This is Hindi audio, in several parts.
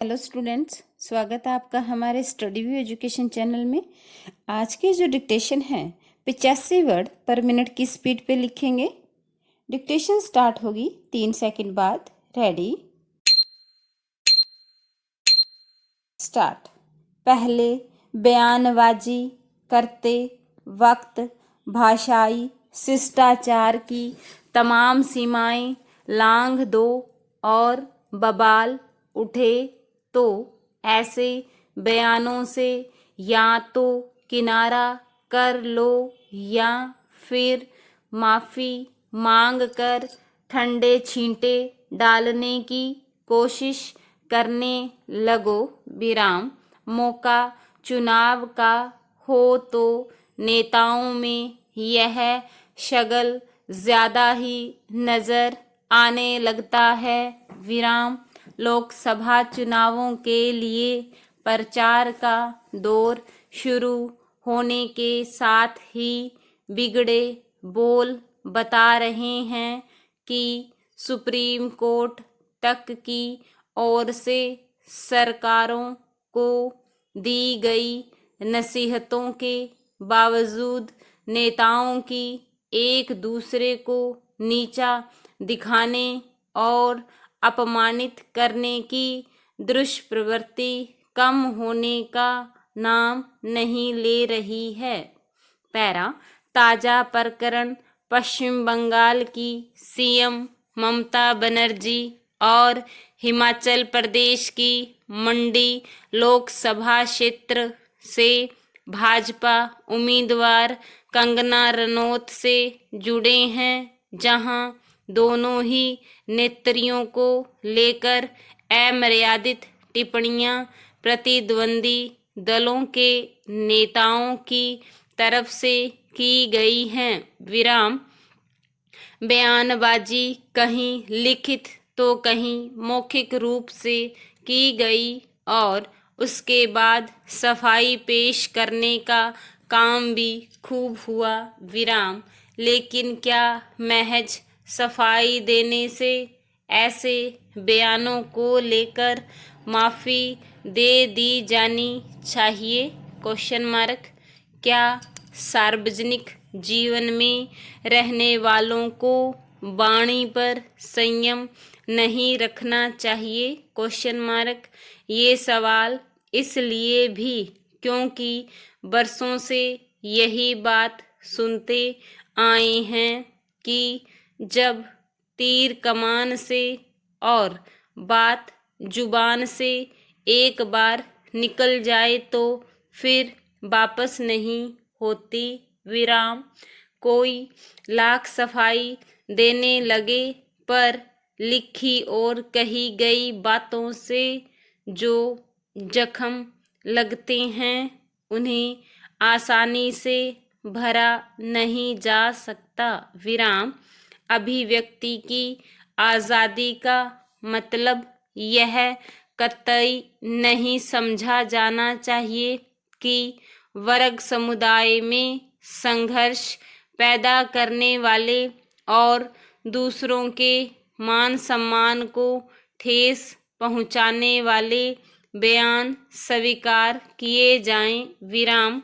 हेलो स्टूडेंट्स, स्वागत है आपका हमारे स्टडी व्यू एजुकेशन चैनल में। आज के जो डिक्टेशन है 85 वर्ड पर मिनट की स्पीड पे लिखेंगे। डिक्टेशन स्टार्ट होगी 3 सेकंड बाद। Ready, start. पहले बयानबाजी करते वक्त भाषाई शिष्टाचार की तमाम सीमाएं लांघ दो और बवाल उठे तो ऐसे बयानों से या तो किनारा कर लो या फिर माफ़ी मांग कर ठंडे छींटे डालने की कोशिश करने लगो। विराम। मौका चुनाव का हो तो नेताओं में यह शगल ज़्यादा ही नज़र आने लगता है। विराम। लोकसभा चुनावों के लिए प्रचार का दौर शुरू होने के साथ ही बिगड़े बोल बता रहे हैं कि सुप्रीम कोर्ट तक की ओर से सरकारों को दी गई नसीहतों के बावजूद नेताओं की एक दूसरे को नीचा दिखाने और अपमानित करने की दुष्प्रवृत्ति कम होने का नाम नहीं ले रही है। पैरा। ताज़ा प्रकरण पश्चिम बंगाल की सीएम ममता बनर्जी और हिमाचल प्रदेश की मंडी लोकसभा क्षेत्र से भाजपा उम्मीदवार कंगना रनौत से जुड़े हैं, जहां दोनों ही नेत्रियों को लेकर अमर्यादित टिप्पणियां प्रतिद्वंदी दलों के नेताओं की तरफ से की गई हैं। विराम। बयानबाजी कहीं लिखित तो कहीं मौखिक रूप से की गई और उसके बाद सफाई पेश करने का काम भी खूब हुआ। विराम। लेकिन क्या महज सफाई देने से ऐसे बयानों को लेकर माफ़ी दे दी जानी चाहिए? Question mark. क्या सार्वजनिक जीवन में रहने वालों को वाणी पर संयम नहीं रखना चाहिए? Question mark. ये सवाल इसलिए भी क्योंकि बरसों से यही बात सुनते आए हैं कि जब तीर कमान से और बात जुबान से एक बार निकल जाए तो फिर वापस नहीं होती। विराम। कोई लाख सफाई देने लगे पर लिखी और कही गई बातों से जो जख्म लगते हैं उन्हें आसानी से भरा नहीं जा सकता। विराम। अभिव्यक्ति की आज़ादी का मतलब यह कतई नहीं समझा जाना चाहिए कि वर्ग समुदाय में संघर्ष पैदा करने वाले और दूसरों के मान सम्मान को ठेस पहुंचाने वाले बयान स्वीकार किए जाएं। विराम।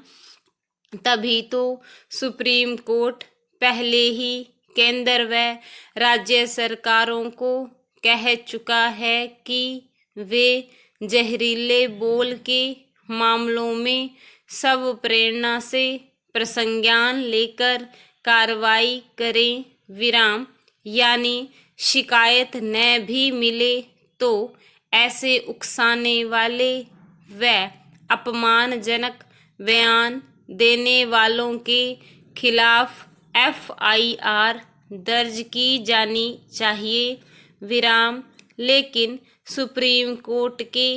तभी तो सुप्रीम कोर्ट पहले ही केंद्र व राज्य सरकारों को कह चुका है कि वे जहरीले बोल के मामलों में सब प्रेरणा से प्रसंज्ञान लेकर कार्रवाई करें। विराम। यानी शिकायत न भी मिले तो ऐसे उकसाने वाले व अपमानजनक बयान देने वालों के खिलाफ एफआईआर दर्ज की जानी चाहिए। विराम। लेकिन सुप्रीम कोर्ट के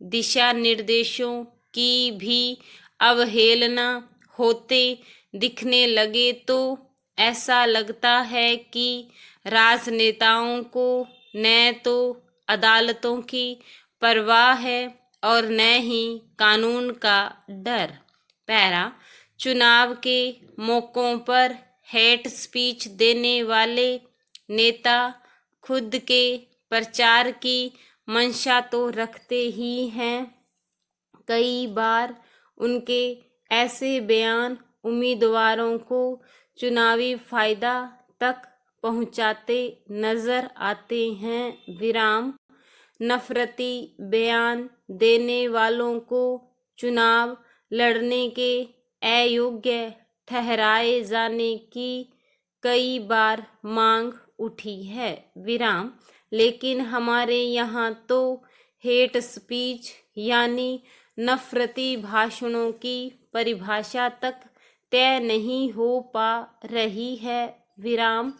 दिशा निर्देशों की भी अवहेलना होते दिखने लगे तो ऐसा लगता है कि राजनेताओं को न तो अदालतों की परवाह है और न ही कानून का डर। पैरा। चुनाव के मौकों पर हेट स्पीच देने वाले नेता खुद के प्रचार की मंशा तो रखते ही हैं। कई बार उनके ऐसे बयान उम्मीदवारों को चुनावी फायदा तक पहुंचाते नजर आते हैं। विराम। नफरती बयान देने वालों को चुनाव लड़ने के अयोग्य ठहराए जाने की कई बार मांग उठी है। विराम। लेकिन हमारे यहाँ तो हेट स्पीच यानी नफरती भाषणों की परिभाषा तक तय नहीं हो पा रही है। विराम।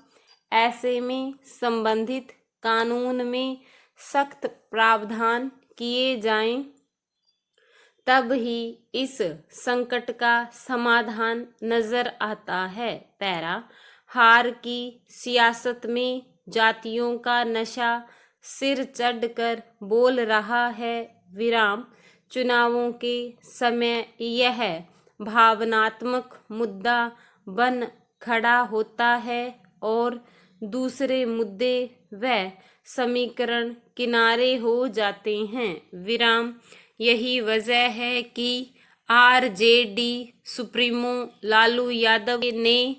ऐसे में संबंधित कानून में सख्त प्रावधान किए जाएं, तब ही इस संकट का समाधान नजर आता है। पैरा। हार की सियासत में जातियों का नशा सिर चढ़कर बोल रहा है। विराम। चुनावों के समय यह भावनात्मक मुद्दा बन खड़ा होता है और दूसरे मुद्दे व समीकरण किनारे हो जाते हैं। विराम। यही वजह है कि आरजेडी सुप्रीमो लालू यादव ने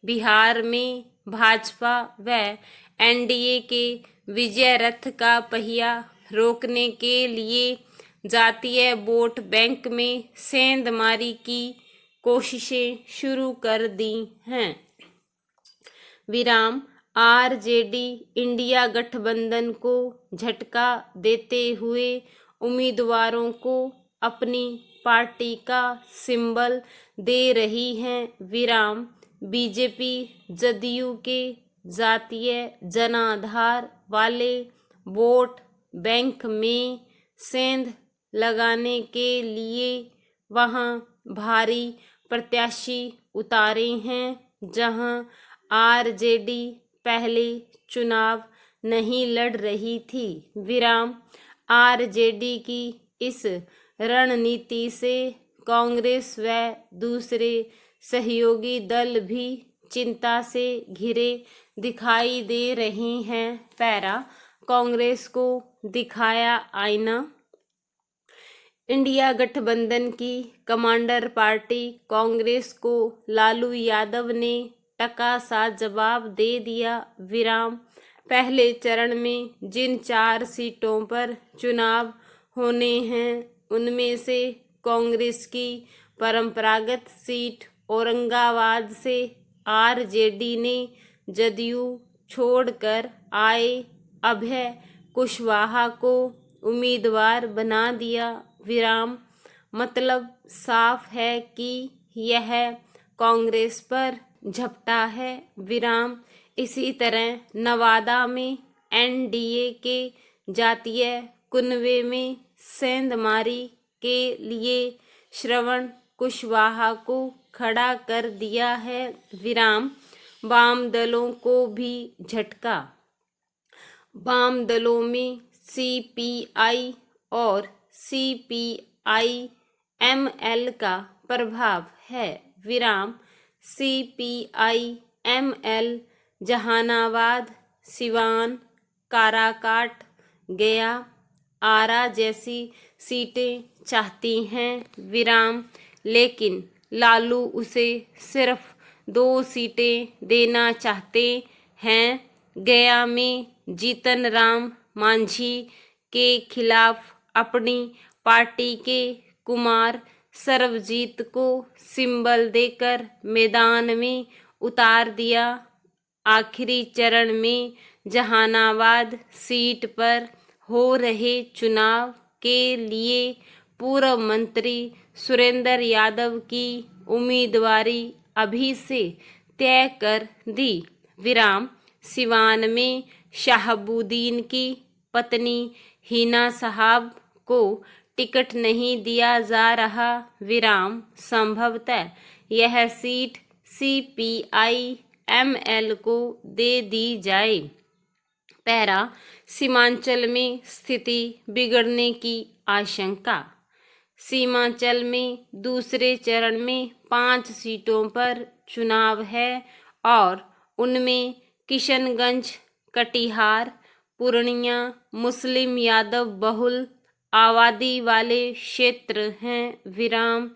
बिहार में भाजपा व एनडीए के विजय रथ का पहिया रोकने के लिए जातीय वोट बैंक में सेंधमारी की कोशिशें शुरू कर दी हैं। विराम। आरजेडी इंडिया गठबंधन को झटका देते हुए उम्मीदवारों को अपनी पार्टी का सिंबल दे रही है। विराम। बीजेपी जदयू के जातीय जनाधार वाले वोट बैंक में सेंध लगाने के लिए वहां भारी प्रत्याशी उतारे हैं, जहां आरजेडी पहले चुनाव नहीं लड़ रही थी। विराम। आरजेडी की इस रणनीति से कांग्रेस व दूसरे सहयोगी दल भी चिंता से घिरे दिखाई दे रहे हैं। पैरा। कांग्रेस को दिखाया आईना। इंडिया गठबंधन की कमांडर पार्टी कांग्रेस को लालू यादव ने टका सा जवाब दे दिया। विराम। पहले चरण में जिन 4 सीटों पर चुनाव होने हैं, उनमें से कांग्रेस की परंपरागत सीट औरंगाबाद से आरजेडी ने जदयू छोड़कर आए अभय कुशवाहा को उम्मीदवार बना दिया। विराम। मतलब साफ है कि यह कांग्रेस पर झपटा है। विराम। इसी तरह नवादा में एनडीए के जातीय कुनबे में सेंधमारी के लिए श्रवण कुशवाहा को खड़ा कर दिया है। विराम। वाम दलों को भी झटका। वाम दलों में सीपीआई और सीपीआई-एमएल का प्रभाव है। विराम। सीपीआई-एमएल जहानाबाद, सिवान, काराकाट, गया, आरा जैसी सीटें चाहती हैं। विराम। लेकिन लालू उसे सिर्फ 2 सीटें देना चाहते हैं। गया में जीतन राम मांझी के खिलाफ अपनी पार्टी के कुमार सर्वजीत को सिंबल देकर मैदान में उतार दिया। आखिरी चरण में जहानाबाद सीट पर हो रहे चुनाव के लिए पूर्व मंत्री सुरेंद्र यादव की उम्मीदवारी अभी से तय कर दी। विराम। सिवान में शाहबुद्दीन की पत्नी हिना साहब को टिकट नहीं दिया जा रहा। विराम। संभवतः यह सीट सीपीआई-एमएल को दे दी जाए। पैरा। सीमांचल में स्थिति बिगड़ने की आशंका। सीमांचल में दूसरे चरण में 5 सीटों पर चुनाव है और उनमें किशनगंज, कटिहार, पूर्णिया मुस्लिम यादव बहुल आबादी वाले क्षेत्र हैं विराम।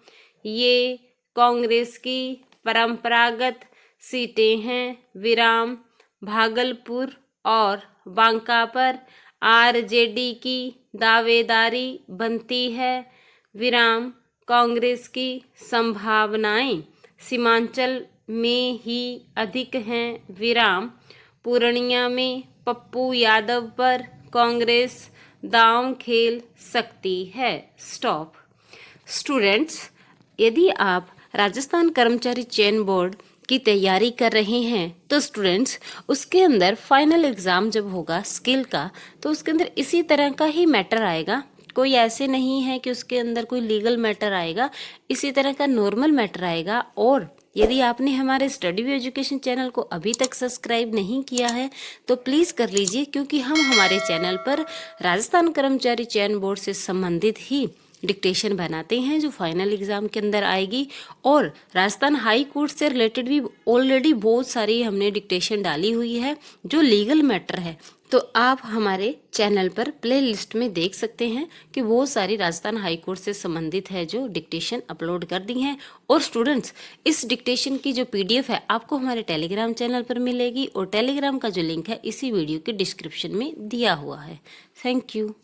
ये कांग्रेस की परंपरागत सीटें हैं विराम। भागलपुर और बांका पर आरजेडी की दावेदारी बनती है विराम। कांग्रेस की संभावनाएं सीमांचल में ही अधिक हैं विराम। पूर्णिया में पप्पू यादव पर कांग्रेस दांव खेल सकती है। स्टॉप। स्टूडेंट्स, यदि आप राजस्थान कर्मचारी चयन बोर्ड की तैयारी कर रहे हैं तो स्टूडेंट्स उसके अंदर फाइनल एग्ज़ाम जब होगा स्किल का तो उसके अंदर इसी तरह का ही मैटर आएगा। कोई ऐसे नहीं है कि उसके अंदर कोई लीगल मैटर आएगा, इसी तरह का नॉर्मल मैटर आएगा। और यदि आपने हमारे स्टडी व्यू एजुकेशन चैनल को अभी तक सब्सक्राइब नहीं किया है तो प्लीज़ कर लीजिए, क्योंकि हम हमारे चैनल पर राजस्थान कर्मचारी चयन बोर्ड से संबंधित ही डिक्टेशन बनाते हैं जो फाइनल एग्ज़ाम के अंदर आएगी। और राजस्थान हाई कोर्ट से रिलेटेड भी ऑलरेडी बहुत सारी हमने डिक्टेशन डाली हुई है जो लीगल मैटर है, तो आप हमारे चैनल पर प्ले लिस्ट में देख सकते हैं कि बहुत सारी राजस्थान हाई कोर्ट से संबंधित है जो डिक्टेशन अपलोड कर दी हैं। और स्टूडेंट्स, इस डिक्टेशन की जो PDF है आपको हमारे टेलीग्राम चैनल पर मिलेगी और टेलीग्राम का जो लिंक है इसी वीडियो के डिस्क्रिप्शन में दिया हुआ है। Thank you.